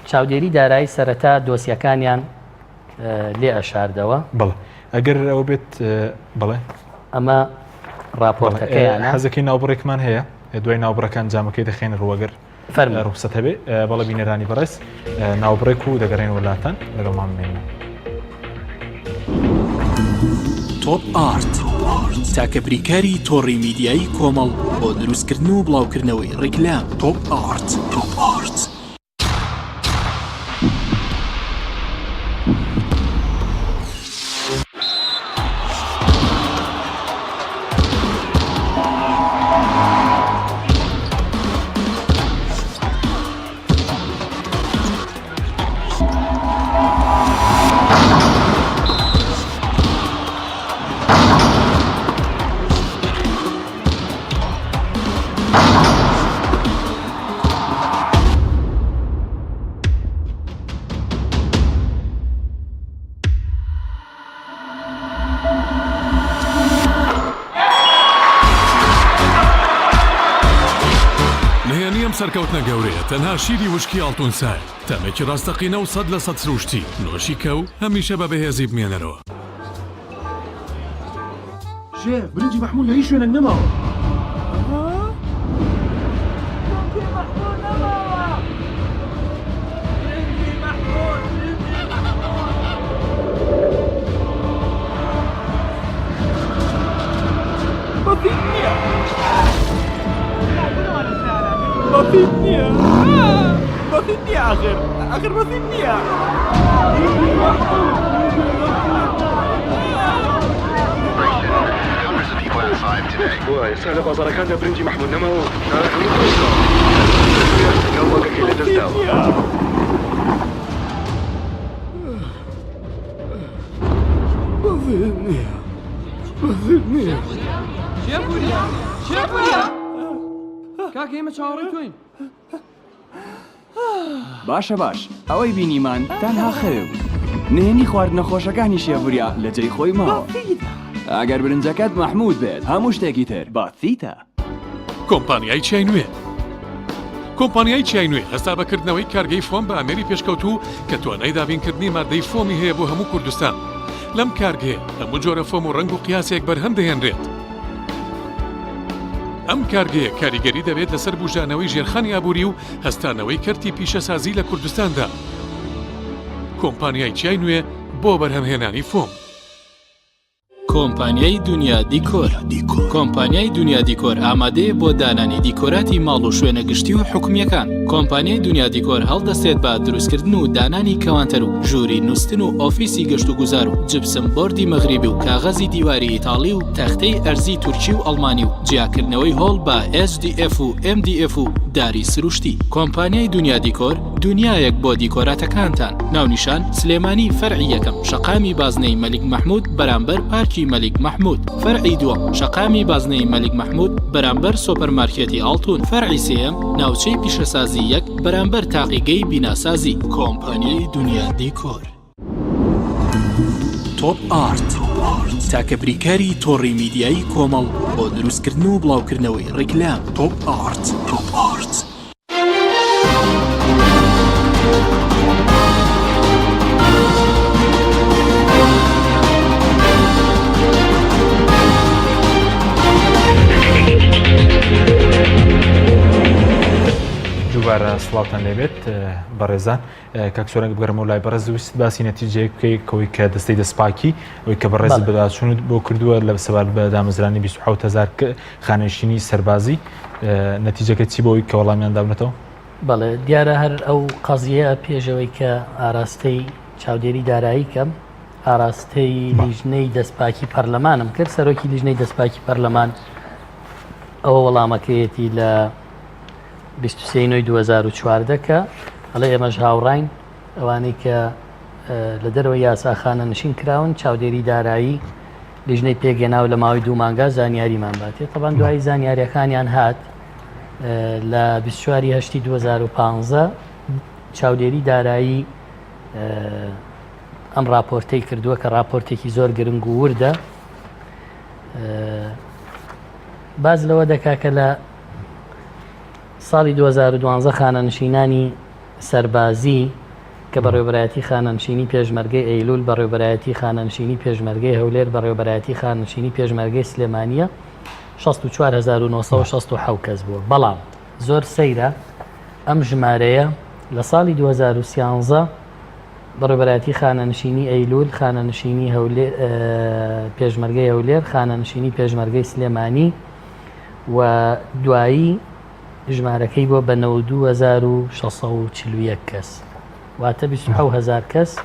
چاودێری دارایی سەرەتا دۆسیەکانیان لێ ئەشاردەوە. بەڵێ ئەگەر ئەوە بێت بڵێ ئەمە راپۆرتەکەیانە. حەزەکەی ناوبڕێکمان هەیە دوای ناوبڕەکان جامەکەی دەخێنە ڕوەگەر ڕوخسەت هەبێ بەڵە بینەرانی بەڕێز ناوبڕێک و دەگەڕێن وڵاتان لەگەڵمان بمێنن. تۆپ ئارت تاکە بریکاری تۆڕی میدیایی کۆمەڵ بۆ دروستکردن و بڵاوکردنەوەی ڕیکلام. تۆپ ئارت. سەرکەوتنە گەورەیە تەنها شیری وشکی ئاڵتونسای تەمێکی ڕاستەقینە و 100 لە 100 سروشتی نۆشی کە و هەمیشە بە بەهێزی بمێنەرەوە. شێف برنجی مەحموود لە هیچ شوێنێک نەماوە. بسيط نية بسيط نية آخر بسيط نية وای سهل بازارەکان لە برنجی مەحموود نەماوە گەڵبەکەی لە دەستداوە. بەزێت نییە شێبوریە کاکە ئێمە چاوەڕێی توین. باشە باش ئەوەی بینیمان تەنها خەوێ بوو نهێنی خواردنە خۆشەکانی شێڤوریا لە جێی خۆی ماوە. ئەگەر برنجەکەت مەحموود بێت هەموو شتێکی تر باتیتە. کۆمپانیای چای نوێ کۆمپانیای چای نوێ هەستا بەکردنەوەی کارگەی فۆم بە ئەمێری پێشکەوتوو کە توانای دابینکردنی مادەی فۆمی هەیە بۆ هەموو کوردستان. لەم کارگەیە هەموو جۆرە فۆم و ڕنگ و قیاسێک بەرهەم دەهێنرێت. ئەم کارگەیە کاریگەری دەبێت لەسەر بژانەوەی ژێرخانی ئابووری و هەستانەوەی کەرتی پیشەسازی لە کوردستاندا. کۆمپانیای چای نوێ بۆ بەرهەمهێنانی فۆم. کۆمپانیای دنیا دیکۆر کۆمپانیای دنیا دیکۆر ئامادەیە بۆ دانانی دیکۆراتی ماڵ و شوێنە گشتی و حکومیەکان. کۆمپانیای دنیا دیکۆر هەڵدەستێت بە دروستکردن و دانانی کەوانتەر و ژووری نووسن و ئۆفیسی گەشت و گوزار و جبسم بۆردی مەغریبی و کاغەزی دیواری ئیتاڵی و تەختەی ئەرزی تورکی و ئەڵمانی و جیاکردنەوەی هۆڵ بە SDF و MDF و داری سروشتی. کۆمپانیای دنیا دیکۆر دنیایەک بۆ دیکۆراتەکانتان. ناونیشان سلێمانی فەرعی یەکەم شەقامی بازنەی مەلیک مەحموود بەرامبەر پارکی مەلیک مەحموود. فەرعی دووەم شەقامی بازنەی مەلیک مەحموود بەرامبەر سۆپەرمارکێتی ئاڵتون. فەرعی سێیەم ناوچەی پیشەسازی یەک بەرامبەر تاقیگەی بیناسازی. کۆمپانیای دنیا دیکۆر. تۆپ ئارت تاکە بریکاری تۆڕی میدیایی کۆمەڵ بۆ دروستکردن و بڵاوکردنەوەی ڕیکلام. تۆپ ئارت. دووبارە سڵاوتان لێبێت بەڕێزان کاکسۆرەنگ بگەرمە و لای بەڕێز ویست باسی نەتیجەیە بکەی کەوەی کە دەستەی دەسپاکی ئەوەی کە بەڕێز بەداچوون بۆ کردووە لە سەبار بە دامەزرانی 27,000 خانەشینی سەربازی نەتیجەکە چی بۆەوەی کە وەڵامیان داونەتەوە؟ بەڵێ دیارە هەر ئەو قەزیە پێشەوەی کە ئاراستەی چاودێری دارایی کەم ئاراستەی لیژنەی دەستپاکی پەرلەمانم کرد. سەرۆکی لیژنەی دەستپاکی پەرلەمان ئەوە وەڵامەکەیەتی لە 23/2014 کە ئەڵێ ئێمەش هاوڕاین ئەوانەی کە لە دەرەوەی یاساخانە نشین کراون چاودێری دارایی لیژنەی پێگەناو لە ماوەی 2 مانگا زانیاریمان باتێت طبعاً دوای زانیاریەکانیان هات لە 24 هەشتی 2015 چاودێری دارایی ئەم راپۆرتەی کردووە کە راپۆرتێکی زۆر گرنگ و وردە باز لەوە دەکا کە لە ساڵی 2012 خانەنشینانی سەربازی کە بەڕێوەبەرایەتی خانەنشینی پێشمەرگەی ئەیلول بەڕێوەبەرایەتی خانەنشینی پێشمەرگەی هەولێر بەڕێوەبەرایەتی خانەنشینی پێشمەرگەی سلێمانیە 64967 کەس بووە بەڵام زۆر سەیرە ئەم ژمارەیە لە ساڵی 2013 بەڕێوەبەرایەتی خانەنشینی ئەیلول خانەنشینی پێشمەرگەی هەولێر خانەنشینی پێشمەرگەی سلێمانی و دوایی ژمارەکەی بۆ بە 92641 کەس واتە 27000 کەس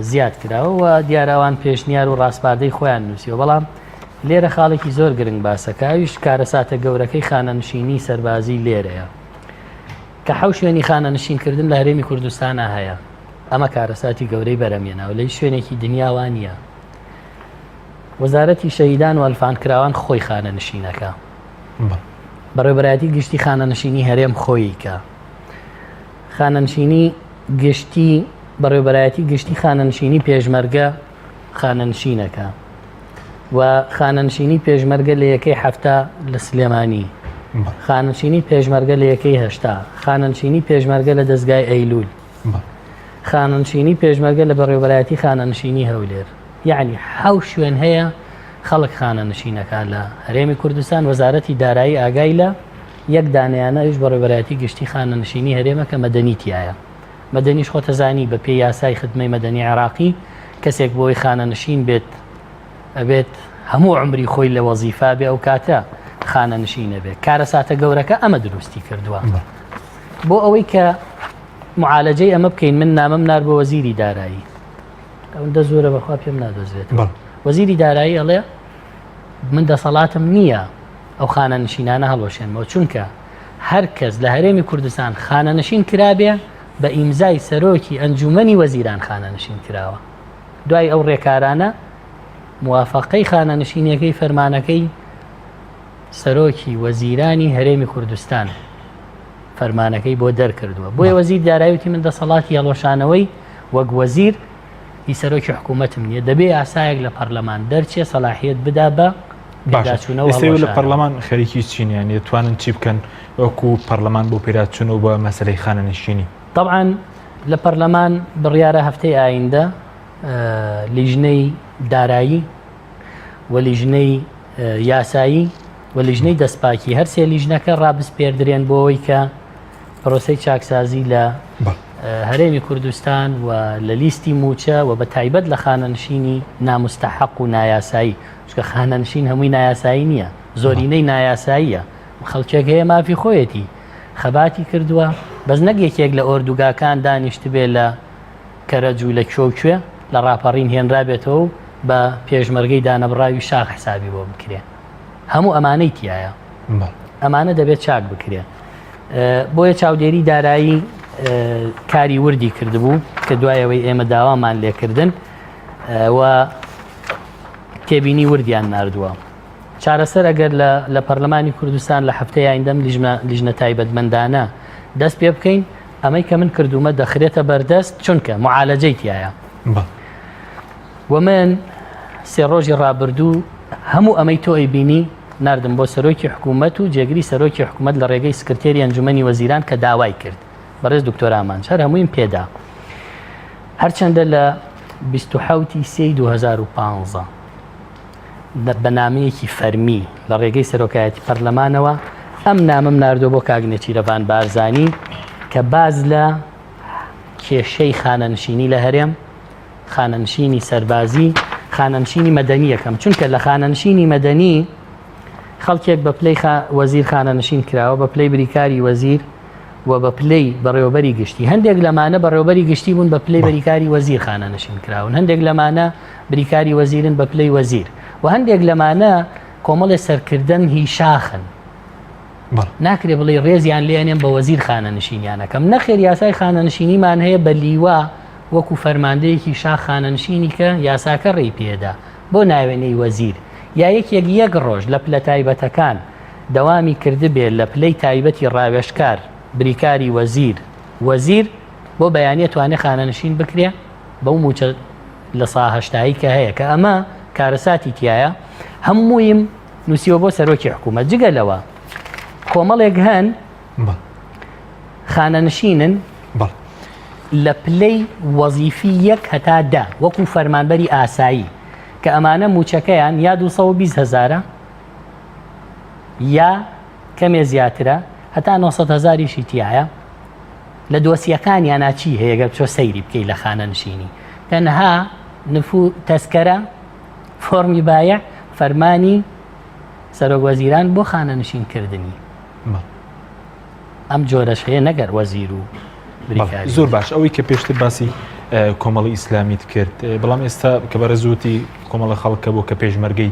زیاد کراوە و دیاراوان پێشنیار و ڕاستپاردەی خۆیان نووسیەوە بەڵام لێرە خاڵێکی زۆر گرنگ باسەکەویش کارەساتە گەورەکەی خانەنشینی سەربازی لێرەیە کە حەو شوێنی خانەنشینکردن لە هەرێمی کوردستانە هەیە ئەمە کارەساتی گەورەی بەرەمێناوە لەی شوێنێکی دنیاوان نییە وەزارەتی شەهیدان و ئەلفانکراوان خۆی خانەنشینەکە بەڕێوەبەرایەتی گشتی خانەنشینی هەرێم خۆیکە خانەنشینی گشتی بەڕێوەبەرایەتی گشتی خانەنشینی پێشمەرگە خانەنشینەکە و خانەنشینی پێشمەرگە لە یەکەی هەفتە لە سلێمانی خانەنشینی پێشمەرگە لە یەکەی هەشتا خانەنشینی پێشمەرگە لە دەستگای ئەیلول خانەنشینی پێشمەرگە لە بەڕێوەبەرایەتی خانەنشینی هەولێر یعنی حەو شوێن هەیە خەڵک خانەنشینەکە لە هەرێمی کوردستان وەزارەتی دارایی ئاگای لە یەک دانیانەش بەڕێوەبەرایەتی گشتی خانەنشینی هەرێمە کە مەدەنیتیایە مەدەنیش خۆتەزانی بە پێی یاسای خدمەی مەدەنی عێراقی کەسێک بۆی خانەنشین بێت ئەبێت هەموو عمری خۆی لە وەزیفا بێ ئەو کاتە خانەنشینە بێت کارەساتە گەورەکە ئەمە دروستی کردووە بۆ ئەوەی کە معالەجەی ئەمە بکەین من نامەم نار بۆ وەزیری دارایی ئەوەندە زۆرە بەخوا پێم نادۆزرێت وەزیری دارایی ئەڵێ من دەسەڵاتم نییە ئەو خانەنشینانە هەڵۆشێنمەوە چونکە هەر کەس لە هەرێمی کوردستان خانەنشین کرابێ بە ئیمزای سەرۆکی ئەنجومەنی وەزیران خانەنشین کراوە دوای ئەو ڕێکارانە موافقەی خانەنشینیەکەی فەرمانەکەی سەرۆکی وەزیرانی هەرێمی کوردستان فەرمانەکەی بۆ دەرکردووە بۆیە وەزیر دارایوتی من دەسەڵاتی هەڵۆشانەوەی وەک وەزیر هی سەرۆکی حکوومەتم نییە دەبێ ئاسایەک لە پەرلەمان دەرچێ سەلاحیەت بدا بە ئێستا لە پەرلەمان خەریکی چینیان دەتوانن چی بکەن وەکو پەرلەمان بۆ پێداچوونەوە بە مەسەلەی خانەنشینی طبعا لە پەرلەمان بڕیارە هەفتەی ئایندە لیژنەی دارایی و لیژنەی یاسایی و لیژنەی دەستپاکی هەرسێ لیژنەکە ڕابسپێردرێن بۆ ئەوەی کە پرۆسەی چاکسازی لە هەرێمی کوردستان و لە لیستی موچە و بە تایبەت لە خانەنشینی نامستەحەق و نایاسایی چکە خانەنشین هەمووی نایاسایی نییە زۆرینەی نایاساییە خەڵکێک هەیە مافی خۆیەتی خەباتی کردووە بەس نەک یەکێک لە ئۆردوگاکان دانیشت بێ لە کەرەج و لە کۆکوێ لە ڕاپەڕین هێنرابێتەوە و بە پێشمەرگەی دانەبڕاوی شاخ حسابی بۆ بکرێ هەموو ئەمانەی تایە ئەمانە دەبێت چاک بکرێ بۆیە چاودێری دارایی کاری وردی کردبوو کە دوایەوەی ئێمە داوامان لێکردن و تێبینی وردیان ناردووە چارەسەر ئەگەر لە پەرلەمانی کوردستان لە هەفتەی ئایندەم لیژنە تایبەتمەندانە دەست پێ بکەین ئەمەی کە من کردومە دەخرێتە بەردەست چونکە معالەجەی تایە و من سێ ڕۆژی ڕابردوو هەموو ئەمەی تۆ ئەیبینی ناردم بۆ سەرۆکی حکوومەت و جێگری سەرۆکی حکوومەت لە ڕێگەی سکرتێری ئەنجومەنی وەزیران کە داوای کرد بەڕێز دکتۆر ئامانچ هەر هەموویم پێدا هەرچەندە لە 27 سی 2015 بە نامەیەکی فەرمی لە ڕێگەی سەرۆکایەتی پەرلەمانەوە ئەم نامم ناردۆ بۆ کاک نێچیرەڤان بارزانی کە باز لە کێشەی خانەنشینی لە هەرێم خانەنشینی سەربازی خانەنشینی مەدەنی یەکەم چونکە لە خانەنشینی مەدەنی خەڵکێک بە پلەی وەزیر خانەنشین کراوە بە پلەی بریکاری وەزیر و بە پلەی بەڕێوەبەری گشتی هەندێک لەمانە بەڕێوەبەری گشتی بوون بە پلەی بریکاری وەزیر خانەنشین کراون هەندێک لەمانە بریکاری وەزیرن بە پلەی وەزیر و هەندێک لەمانە کۆمەڵی سەرکردن هی شاخن ناکرێ بڵێ ڕێزیان لێنێن بە وەزیر خانەنشینیانەکەم نەخێر یاسای خانەنشینیمان هەیە بە لیوا وەکو فەرماندەیەکی شاخ خانەنشینی کە یاساکە ڕێی پێدا بۆ ناوێنەی وەزیر یا یەک ڕۆژ لە پلە تایبەتەکان دەوامی کردبێت لە پلەی تایبەتی ڕاوێژکار بریکاری وەزیر بۆ بەیانیە توانێت خانەنشین بکرێ بەو موچە لە ساهشتایی کە هەیە کە ئەمە کارەساتی تایە هەموویم نووسیوە بۆ سەرۆکی حکوومەت جگە لەوە کۆمەڵێک هەن خانەنشینن لە پلەی وەزیفی یەک هەتا دا وەکو فەرمانبەری ئاسایی کە ئەمانە موچەکەیان یا 220,000 یا کەمێ زیاترە هەتا 900,000 تایە لە دۆسیەکانیان ناچی هەیە گەر بچۆ سەیری بکەی لە خانەنشینی تەنها تەسکەرە فۆرمی بایە فەرمانی سەرۆک وەزیران بۆ خانەنشینکردنی ئەم جۆرەش هەیە نەگەر وەزیر و بریکاری. زۆر باش ئەوەی کە پێشتر باسی کۆمەڵی ئیسلامیت کرد بەڵام ئێستا کە بە ڕێزوتی کۆمەڵە خەڵکە بۆ کە پێشمەرگەی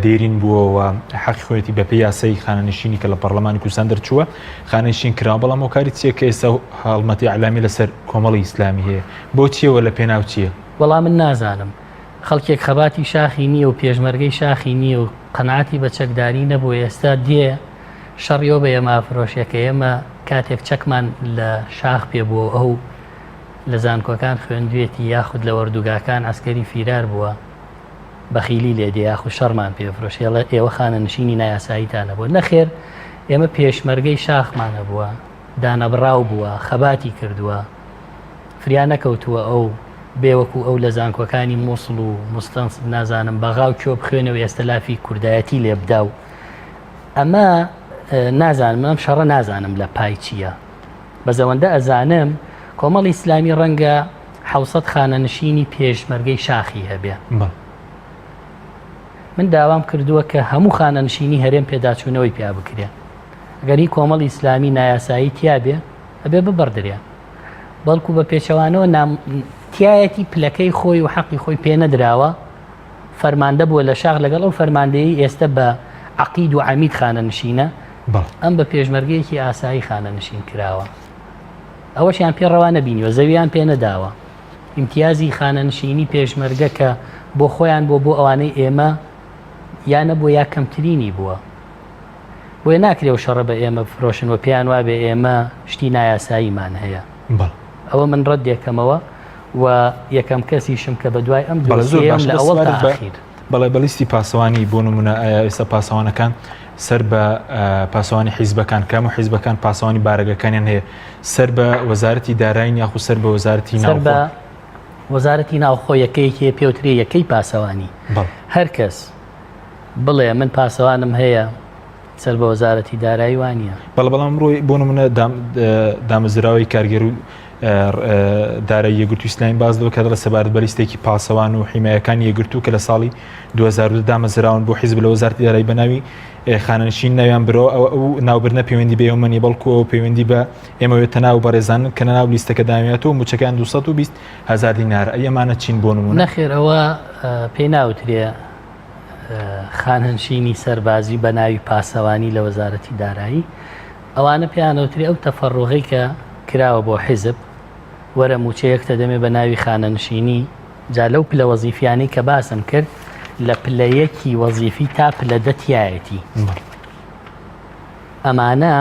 دێرین بووەوە حەقی خۆیەتی بە پێی یاسای خانەنشینی کە لە پەرلەمانی کوردستان دەرچووە خانەنشین کرا بەڵام هۆکاری چیە کە ئێستا هەڵمەتی عەلامی لەسەر کۆمەڵی ئیسلامی هەیە بۆ چیەوە لە پێناو چییە؟ وەڵام من نازانم خەڵکێک خەباتی شاخی نییە و پێشمەرگەی شاخی نییە و قەناعەتی بە چەکداری نەبوو ئێستا دێ شەڕیۆ بە ئێمە فرۆشیەکە ئێمە کاتێک چەکمان لە شاخ پێ بووە ئەو لە زانکۆکان خوێندوێتی یاخود لە وەردوگاکان ئەسکەری فیرار بووە بەخیلی لێدێ یاخود شەڕمان پێفرۆشیڵە ئێوە خانەنشینی نایاساییتانە بووە نەخێر ئێمە پێشمەرگەی شاخمانە بووە دانەبڕاو بووە خەباتی کردووە فریان نەکەوتووە ئەو بێوەکو ئەو لە زانکۆکانی مووسڵ و مستەنس نازانم بەغاو کۆ بخوێنەوە ئێستا لافی کوردایەتی لێ بدا و ئەمە نازانم منم شەڕە نازانم لە پای چییە بە زەوەندە ئەزانم کۆمەڵی ئیسلامی ڕەنگە 600 خانەنشینی پێشمەرگەی شاخی هەبێ من داوام کردووە کە هەموو خانەنشینی هەرێم پێداچوونەوەی پیا بکرێ ئەگەری کۆمەڵی ئیسلامی نایاسایی تیابێ ئەبێ ببەردرێ بەڵکو بە پێچەوانەوە تایەتی پلەکەی خۆی و حەقی خۆی پێ نەدراوە فەرماندە بووە لە شاخ لەگەڵ ئەو فەرماندەیی ئێستا بە عەقید و عەمید خانەنشینە ئەم بە پێشمەرگەیەکی ئاسایی خانەنشین کراوە ئەوەشیان پێڕەوا نەبینیوە زەویان پێ نەداوە ئیمتیازی خانەنشینی پێشمەرگە کە بۆ خۆیان بۆ ئەوانەی ئێمە یانە بۆ یا کەمترینی بووە بۆیە ناکرێ و شەڕە بە ئێمە بفرۆشن و پێیان وابێ ئێمە شتی نایاساییمان هەیە ئەوە من ڕەت دێکەمەوە و یەکەم کەسیشم کە بە دوای ئەم دۆسیەم لە ئەوڵ تا ئاخیر بەڵێ بەلیستی پاسەوانی بۆ نمونە ئێستا پاسەوانەکان سەر بە پاسەوانی حیزبەکان کام و حیزبەکان پاسەوانی بارگەکانیان هەیە سەر بە وەزارەتی دارایی یاخود سەر بە وەزارەتی ناوخۆ سەر بە وەزارەتی ناوخۆ یەکەیەکی پێوترێ یەکەی پاسەوانی هەر کەس بڵێ من پاسەوانم هەیە سەر بە وەزارەتی دارایی وانە بەڵام ڕۆی بۆ نمونە دامەزراوی کارگەر و دارایی یەکگرتووی ئیسلامی باز دەوە کە لە سەبارەت بە لیستێکی پاسەوان و حیمایەکانی یەکگرتوو کە لە ساڵی 2010 دامەزراون بۆ حیزب لە وەزارەتی دارایی بەناوی خانەنشین ناویان برەوە ئەو ناوبردنە پەیوەندی بە ئێوەمەنی بەڵکو ئەو پەیوەندی بە ئێمەوێتە ناو بەڕێزانن کە ناو لیستەکە دامێتەوە موچەکان 220,000 دینار ئەمانە چین بۆ نمونە نەخێر ئەوە پێی ناوترێ خانەنشینی سەربازی بە ناوی پاسەوانی لە وەزارەتی دارایی ئەوانە پێیانەوتری ئەو تەفەڕۆغی کە کراوە بۆ حیزب وەرە موچەیەکتە دەمێ بە ناوی خانەنشینی جا لەو پلە وەزیفیانەی کە باسم کرد لە پلەیەکی وەزیفی تا پلە دەتیایەتی ئەمانە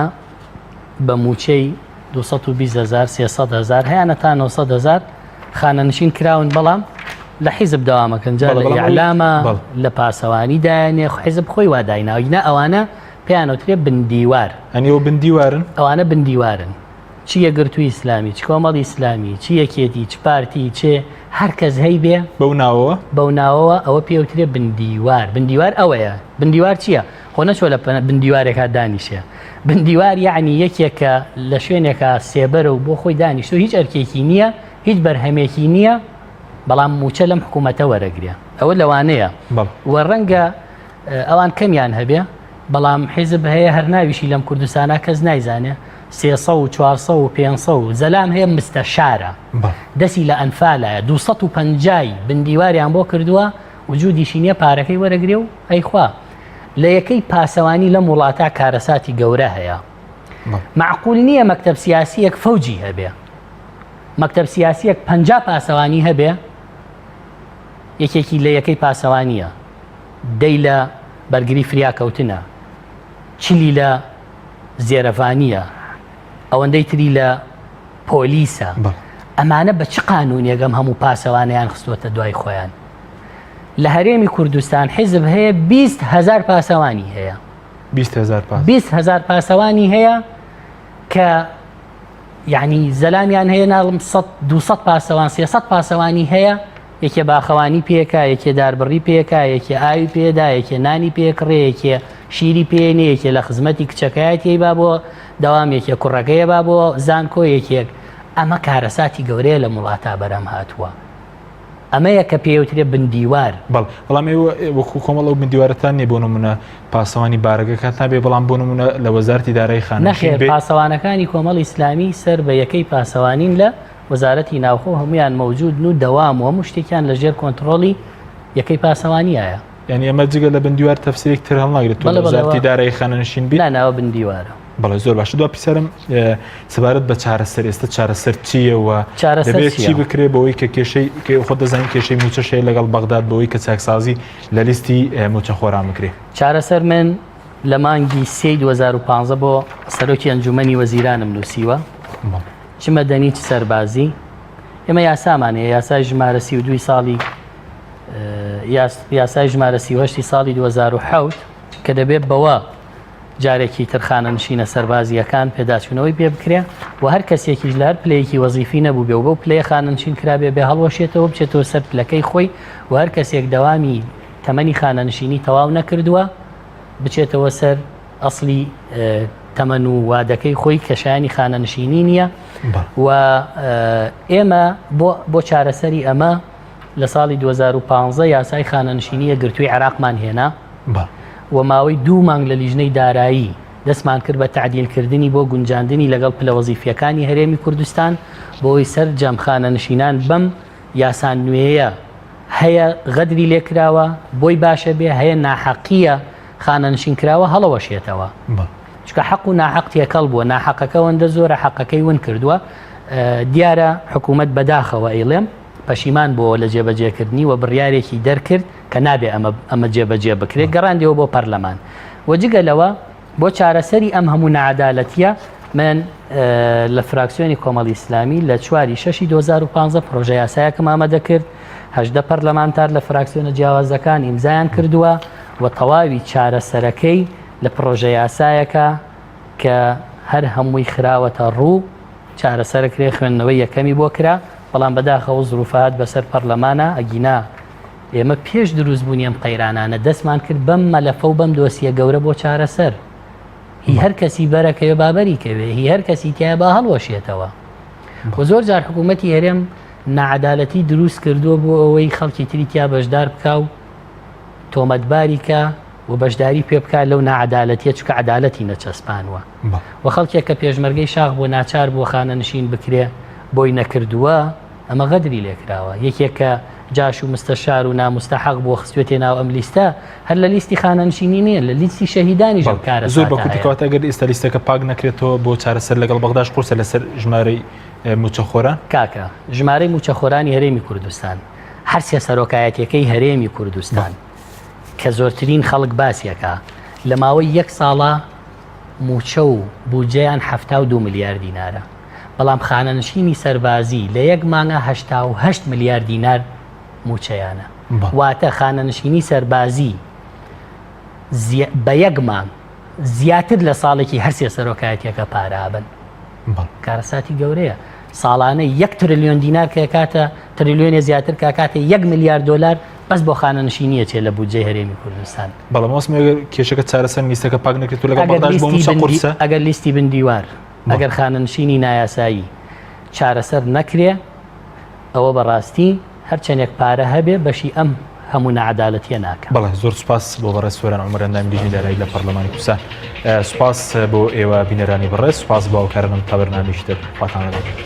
بە موچەی 220,000 300,000 هەیەە تا 900,000 خانەنشین کراون بەڵام لە حیزب داوامەکەن جا لە ئیعلامە لە پاسەوانی دایانێ حیزب خۆی وادایناوینە ئەوانە پێیانەوترێ بندیوار ئەنیەوە بندیوارن ئەوانە بندیوارن چی یەکگرتووی ئیسلامی چ کۆمەڵی ئیسلامی چی یەکێتی چ پارتی چێ هەر کەس هەی بێ بەو ناوەوە ئەوە پێوترێ بندیوار ئەوەیە بندیوار چییە خۆ نەچۆ لە بندیوارێکا دانیشە بندیوار یعنی یەکێکە لە شوێنێکە سێبەرە و بۆ خۆی دانیشتۆ هیچ ئەرکێکی نییە هیچ بەرهەمێکی نییە بەڵام موچە لەم حکوومەتە وەرەگرێ ئەوە لەوانەیە وە ڕەنگە ئەوان کەمیان هەبێ بەڵام حیزب هەیە هەر ناویشی لەم کوردستانە کەس نایزانێ 300 و 400 و 500 و زەلام هەیە مستەشارە دەسی لە ئەنفالایە 250 بندیواریان بۆ کردووە وجودیشی نییە پارەکەی وەرەگرێ و ئەیخوا لە یەکەی پاسەوانی لە وڵاتە کارەساتی گەورە هەیە معقول نییە مەکتەب سیاسیەک فەوجی هەبێ مەکتەب سیاسیەک 50 پاسەوانی هەبێ یەکێکی لە یەکەی پاسەوانیە دەی لە بەرگری فریاکەوتنە چلی لە زێرەفانیە ئەوەندەی تری لە پۆلیسە ئەمانە بە چ قانونێگەم هەموو پاسەوانیان خستوەتە دوای خۆیان لە هەرێمی کوردستان حیزب هەیە 20,000 پاسەوانی هەیە 20,000 پاسەوانی هەیە کە یعنی زەلامیان هەیە ناڵم 200 پاسەوان 300 پاسەوانی هەیە یەکێ باخەوانی پێکە یەکێ داربڕی پێکە یەکێ ئاوی پێدا یەکێ نانی پێکڕێ یەکێ شیری پێێنێ یەکێ لە خزمەتی کچەکەیەتی با بۆ داوام یەکێ کوڕەکەیە با بۆ زانکۆ یەکێک ئەمە کارەساتی گەورەیە لە وڵاتە بەرەم هاتووە ئەمەیە کە پێوترێ بندیوار بەڵام وەکو کۆمەڵ و بندیوارەتان نیە بۆ نمونە پاسەوانی بارەکەکات نابێ بەڵام بۆ نمونە لە وەزارەتی دارایی خانە نەخێر پاسەوانەکانی کۆمەڵ ئیسلامی سەر بە یەکەی پاسەوانین لە وەزارەتی ناوخۆ هەمویان مەوجود و دەوام و هەموو شتێکیان لەژێر کۆنتڕۆڵی یەکەی پاسەوانیایە یعنی ئەمە جگە لە بندیوار تەفسیرێک تر هەڵناگرێت وەزارەتی دارایی خانەنشین بی ناوە بندیوارە بەڵێ زۆر باشە دو پیسەرم سەبارەت بە چارەسەر ئێستا چارەسەر چییەوە دەبێت چی بکرێ بەوەی کە کێشەی خۆ دەزانین کێشەی موچەشەیە لەگەڵ بەغداد بەوەی کە چاکسازی لە لیستی موچەخۆران بکرێ چارەسەر من لە مانگی 2015 بۆ سەرۆکی ئەنجومەنی وەزیرانم نووسیوە چ مەدەنی چ سەربازی ئێمە یاسامانەیە یاسای ژمارە 32 ساڵی یاسای ژمارە 38 ساڵی 2007 کە دەبێت بەوە جارێکی ترخانە نشینە سەربازیەکان پێداچوونەوەی پێ بکرێ و هەر کەسێکیش لە هەر پلەیەکی وەزیفی نەبوو بێ و بەو پلەیە خانەنشین کرابێ بێ هەڵوەشێتەوە بچێتەوە سەر پلەکەی خۆی و هەر کەسێک دەوامی تەمەنی خانەنشینی تەواو نەکردووە بچێتەوە سەر ئەسلی تەمەن و وادەکەی خۆی کەشایانی خانەنشینی نییە و ئێمە بۆ چارەسەری ئەمە لە ساڵی 2015 یاسای خانەنشینیە گرتووی عێراقمان هێنا و ماوەی 2 مانگ لە لیژنەی دارایی دەستمان کرد بە تعدیلکردنی بۆ گونجاندنی لەگەڵ پلە وەزیفیەکانی هەرێمی کوردستان بۆی سەر جەمخانەنشینان بەم یاسان نوێیە هەیە غەدری لێکراوە بۆی باشە بێ هەیە ناحەقیە خانەنشین کراوە هەڵەوەشێتەوە چکە حەق و ناحەق تێکەڵ بووە ناحەقەکە وەندە زۆرە حەقەکەی ون کردووە دیارە حکوومەت بەداخەوە ئەیڵێم پەشیمان بۆ لە جێبەجێکردنی و بڕیارێکی دەرکرد کە نابێ ئەمە جێبەجێ بکرێت گەڕاندەوە بۆ پەرلەمان وەجگە لەوە بۆ چارەسەری ئەم هەموو نەعەدالەتیە من لە فراکسیۆنی کۆمەڵی ئیسلامی لە 4/6 2015 پرۆژە یاسایەکەم ئامادە کرد 18 پەرلەمانتار لە فراکسیۆنە جیاوازەکان ئیمزایان کردووە و تەواوی چارەسەرەکەی لە پرۆژە یاسایەکە کە هەر هەمووی خراوەتە ڕوو چارەسەرکرێ خوێندنەوەی یەکەمی بۆ کرا بەڵام بەداخەوە زروفات بەسەر پەرلەمانە ئەگینا ئێمە پێش دروست بوونی ئەم قەیرانانە دەستمان کرد بەم مەلەفە و بەم دۆسیە گەورە بۆ چارەسەر هی هەر کەسی بەرەکەوێ بابەری کەوێ هی هەر کەسی تایە با هەڵوەشێتەوە و زۆر جار حکوومەتی هەرێم نەعەدالەتی دروست کردووە بۆ ئەوەی خەڵکی تری تیا بەشدار بکا و تۆمەتباری کە و بەشداری پێ بکات لەو نەعەدالەتیە چکە عەدالەتی نەچەسپانوە و خەڵکێک کە پێشمەرگەی شاخ بۆ ناچار بۆ خانەنشین بکرێ بۆی نەکردووە ئەمە غەدری لێکراوە یەکێکە جاش و مستەشار و نامستەحەق بۆ خستوێتێ ناو ئەم لیستە هەر لە لیستی خانەنشینی نییە لە لیستی شەهیدانی ژەمکارە زۆر بەکوتیکەوە ئەگەر ئێستا لیستەکە پاک نەکرێتەوە بۆ چارەسەر لەگەڵ بەغداش قورسە لەسەر ژمارەی موچەخۆران کاکە ژمارەی موچەخۆرانی هەرێمی کوردستان هەر سێ سەرۆکایەتیەکەی هەرێمی کوردستان کە زۆرترین خەڵک باسیەکە لە ماوەی 1 ساڵە موچە و بودجەیان 72 میلیارد دینارە بەڵام خانەنشینی سەربازی لە 1 مانگە 88 میلیارد دینار موچەیانە واتە خانەنشینی سەربازی بە 1 مانگ زیاتر لە ساڵێکی هەرسێ سەرۆکایەتیەکە پارابن کارەساتی گەورەیە ساڵانە 1 تریلیۆن دینار کە کاتە تریلیۆنێ زیاتر کە کاتە 1 میلیارد دلار بەس بۆ خانەنشینیە چێ لە بودجەی هەرێمی کوردستان بەڵام وەسمێ کێشەکە چارەسەر لیستەکە پاک نەکرێت و لەگەڵ بەغداش بۆ موچە قورسە ئەگەر لیستی بندیوار ئەگەر خانەنشینی نایاسایی چارەسەر نەکرێ ئەوە بەڕاستی هەرچەندێک پارە هەبێ بەشی ئەم هەموو نەعەدالەتیە ناکە بەڵێ زۆر سوپاس بۆ بەڕێز سۆران عومەر ئەندامی لیژنەی دارایی لە پەرلەمانی کوردستان سوپاس بۆ ئێوە بینەرانی بەڕێز سوپاس بۆ ئەو کارنم تا بەرنامەیشتر خواتان لەگەڵ